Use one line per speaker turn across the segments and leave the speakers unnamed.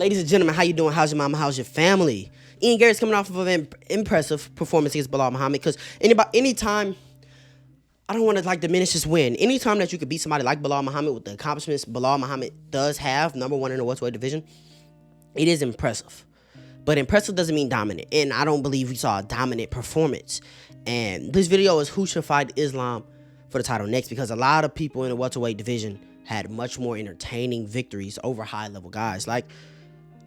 Ladies and gentlemen, how you doing? How's your mama? How's your family? Ian Gary's coming off of an impressive performance against Bilal Muhammad because anytime, I don't want to diminish his win. Anytime that you could beat somebody like Bilal Muhammad with the accomplishments Bilal Muhammad does have, number one in the welterweight division, it is impressive. But impressive doesn't mean dominant, and I don't believe we saw a dominant performance. And this video is who should fight Islam for the title next, because a lot of people in the welterweight division had much more entertaining victories over high-level guys like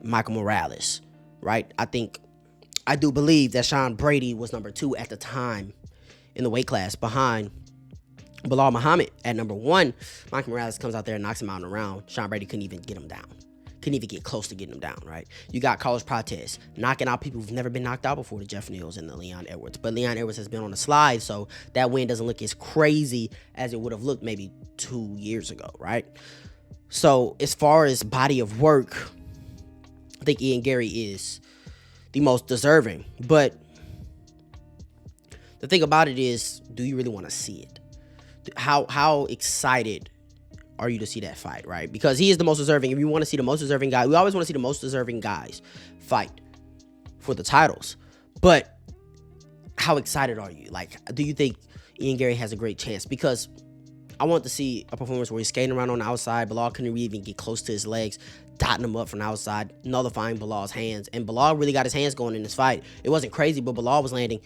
Michael Morales, right? I do believe that Sean Brady was number 2 at the time in the weight class behind Bilal Muhammad at number 1. Michael Morales comes out there and knocks him out in a round. Sean Brady couldn't even get him down. Couldn't even get close to getting him down, right? You got Carlos Prates knocking out people who've never been knocked out before, the Jeff Neals and the Leon Edwards. But Leon Edwards has been on the slide, so that win doesn't look as crazy as it would have looked maybe 2 years ago, right? So as far as body of work, I think Ian Gary is the most deserving. But the thing about it is, do you really want to see it? How excited are you to see that fight, right? Because he is the most deserving. If you want to see the most deserving guy, we always want to see the most deserving guys fight for the titles. But how excited are you? Do you think Ian Gary has a great chance? Because I want to see a performance where he's skating around on the outside. Bilal couldn't even get close to his legs, dotting him up from the outside, nullifying Bilal's hands. And Bilal really got his hands going in this fight. It wasn't crazy, but Bilal was landing.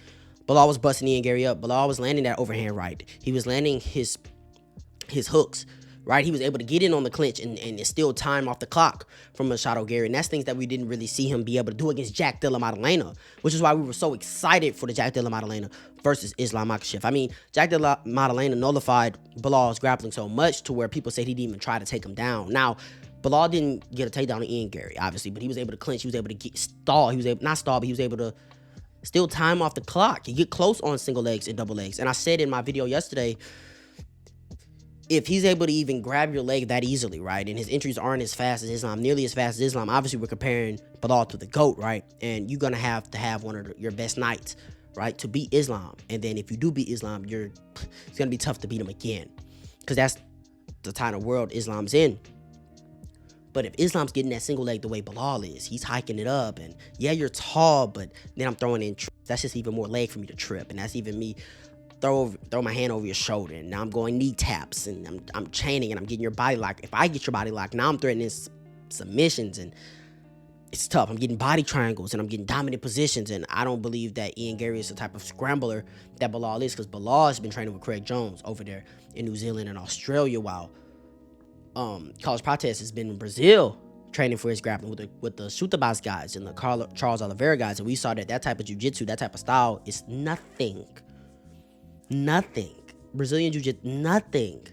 Bilal was busting Ian Gary up. Bilal was landing that overhand right. He was landing his hooks, right? He was able to get in on the clinch and steal time off the clock from Machado Gary. And that's things that we didn't really see him be able to do against Jack Della Maddalena, which is why we were so excited for the Jack Della Maddalena versus Islam Makhachev. I mean, Jack Della Maddalena nullified Bilal's grappling so much to where people said he didn't even try to take him down. Now, Bilal didn't get a takedown on Ian Gary, obviously, but he was able to clinch. He was able to stall. He was able, not stall, but he was able to steal time off the clock. He get close on single legs and double legs. And I said in my video yesterday, if he's able to even grab your leg that easily, right, and his entries aren't as fast as Islam, nearly as fast as Islam, obviously we're comparing Bilal to the GOAT, right, and you're going to have one of your best nights, right, to beat Islam. And then if you do beat Islam, it's going to be tough to beat him again, because that's the kind of world Islam's in. But if Islam's getting that single leg the way Bilal is, he's hiking it up, and yeah, you're tall, but then I'm throwing in trips. That's just even more leg for me to trip, and that's even me throw my hand over your shoulder, and now I'm going knee taps, and I'm chaining, and I'm getting your body locked. If I get your body locked, now I'm threatening submissions, and it's tough. I'm getting body triangles, and I'm getting dominant positions, and I don't believe that Ian Gary is the type of scrambler that Bilal is, because Bilal has been training with Craig Jones over there in New Zealand and Australia, while Carlos Prates has been in Brazil training for his grappling with the Chutabas guys and the Charles Oliveira guys, and we saw that type of jiu-jitsu, that type of style is nothing. Brazilian jiu-jitsu, nothing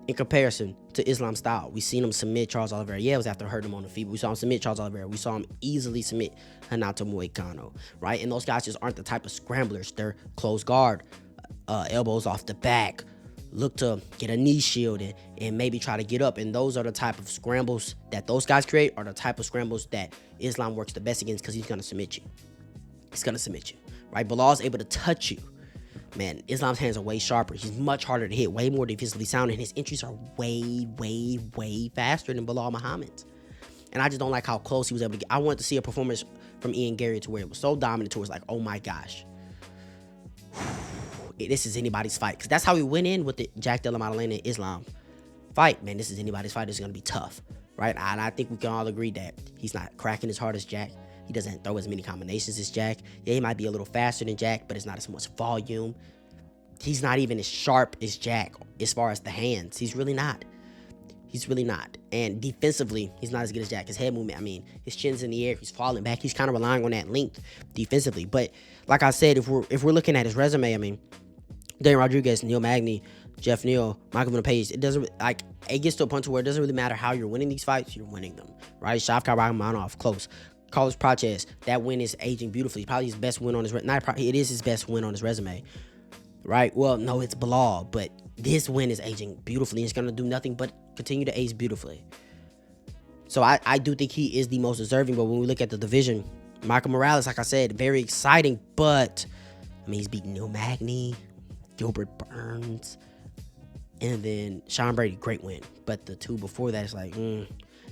in comparison to Islam style. We seen him submit Charles Oliveira. Yeah, it was after hurting him on the feet, but we saw him submit Charles Oliveira. We saw him easily submit Renato Moicano, right? And those guys just aren't the type of scramblers. They're close guard, elbows off the back, look to get a knee shield and maybe try to get up. And those are the type of scrambles that those guys create, are the type of scrambles that Islam works the best against, because he's going to submit you. He's going to submit you, right? Bilal's able to touch you. Man, Islam's hands are way sharper. He's much harder to hit, way more defensively sound, and his entries are way, way, way faster than Bilal Muhammad's. And I just don't like how close he was able to get. I wanted to see a performance from Ian Gary to where it was so dominant to where it's like, oh my gosh, this is anybody's fight. Because that's how he went in with the Jack Della Maddalena and Islam fight. Man, this is anybody's fight. This is going to be tough, right? And I think we can all agree that he's not cracking as hard as Jack. He doesn't throw as many combinations as Jack. Yeah, he might be a little faster than Jack, but it's not as much volume. He's not even as sharp as Jack as far as the hands. He's really not. And defensively, he's not as good as Jack. His head movement, I mean, his chin's in the air. He's falling back. He's kind of relying on that length defensively. But like I said, if we're looking at his resume, I mean, Daniel Rodriguez, Neil Magny, Jeff Neal, Michael Van Page, it gets to a point to where it doesn't really matter how you're winning these fights. You're winning them, right? Shavkat Rakhmonov, close. Carlos Prates, that win is aging beautifully. Probably his best win on his it is his best win on his resume, right? Well, no, it's Bilal, but this win is aging beautifully. It's going to do nothing but continue to age beautifully. So I do think he is the most deserving, but when we look at the division, Michael Morales, like I said, very exciting, but I mean, he's beating Neil Magny, Gilbert Burns, and then Sean Brady, great win. But the two before that is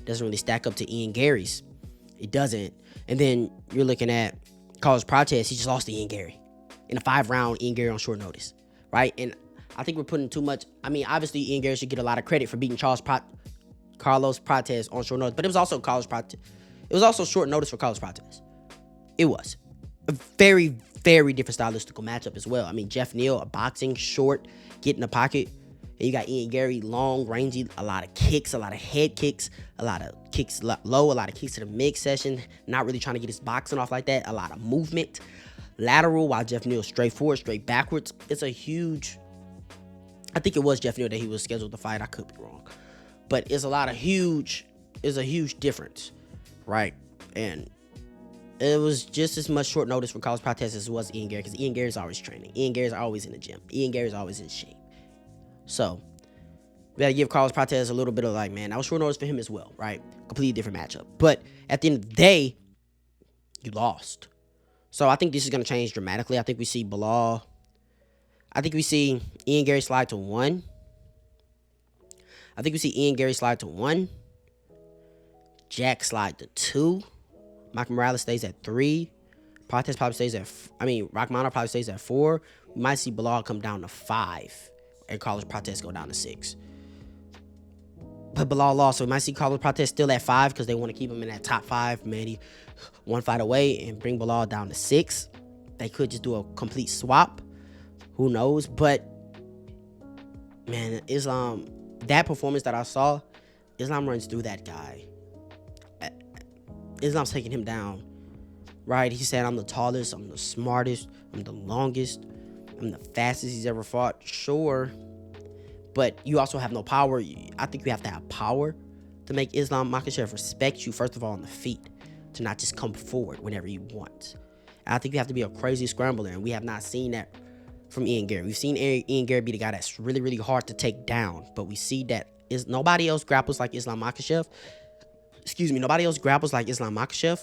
doesn't really stack up to Ian Gary's. It doesn't. And then you're looking at Carlos Prates. He just lost to Ian Garry in a 5-round. Ian Garry on short notice, right? And I think we're putting too much. I mean, obviously Ian Garry should get a lot of credit for beating Carlos Prates on short notice, but it was also Carlos Prates. It was also short notice for Carlos Prates. It was a very, very different stylistical matchup as well. I mean, Jeff Neal, a boxing, short, get in the pocket. And you got Ian Garry, long, rangy, a lot of kicks, a lot of head kicks, a lot of kicks low, a lot of kicks to the midsection, not really trying to get his boxing off like that, a lot of movement, lateral, while Jeff Neal straight forward, straight backwards. It's a huge, I think it was Jeff Neal that he was scheduled to fight. I could be wrong. But it's a huge difference, right? And it was just as much short notice for Carlos Prates as it was Ian Garry, because Ian Garry's always training. Ian Garry's always in the gym. Ian Garry's always in shape. So, we got to give Carlos Prates a little bit of like, man, that was short notice for him as well, right? Completely different matchup. But at the end of the day, you lost. So, I think this is going to change dramatically. I think we see Bilal. I think we see Ian Garry slide to 1. I think we see Ian Garry slide to 1. Jack slide to 2. Mike Morales stays at 3. Prates probably stays at, Rakhmonov probably stays at 4. We might see Bilal come down to 5. And Carlos Prates go down to 6. But Bilal lost, so we might see Carlos Prates still at 5 because they want to keep him in that top 5, maybe one fight away, and bring Bilal down to 6. They could just do a complete swap. Who knows? But, man, Islam, that performance that I saw, Islam runs through that guy. Islam's taking him down, right? He said, I'm the tallest, I'm the smartest, I'm the longest, I'm the fastest he's ever fought. Sure, but you also have no power. I think you have to have power to make Islam Makhachev respect you, first of all, on the feet, to not just come forward whenever you want. And I think you have to be a crazy scrambler, and we have not seen that from Ian Garry. We've seen Ian Garry be the guy that's really, really hard to take down, but we see that nobody else grapples like Islam Makhachev. Nobody else grapples like Islam Makhachev,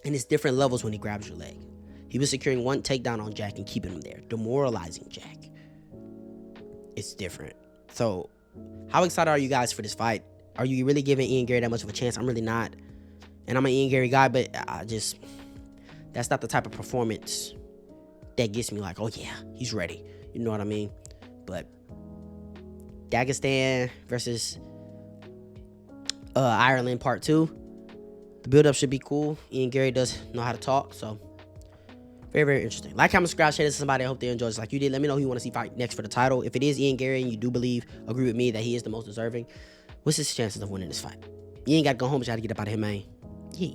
and it's different levels when he grabs your leg. He was securing one takedown on Jack and keeping him there, demoralizing Jack. It's different. So, how excited are you guys for this fight? Are you really giving Ian Garry that much of a chance? I'm really not. And I'm an Ian Garry guy, but that's not the type of performance that gets me like, oh yeah, he's ready. You know what I mean? But Dagestan versus Ireland Part 2. The build-up should be cool. Ian Garry does know how to talk, so very, very interesting. Like, comment, subscribe, share this to somebody. I hope they enjoy this like you did. Let me know who you want to see fight next for the title. If it is Ian Garry and you do agree with me that he is the most deserving, what's his chances of winning this fight? You ain't got to go home, but you got to get up out of here, man. Yeah.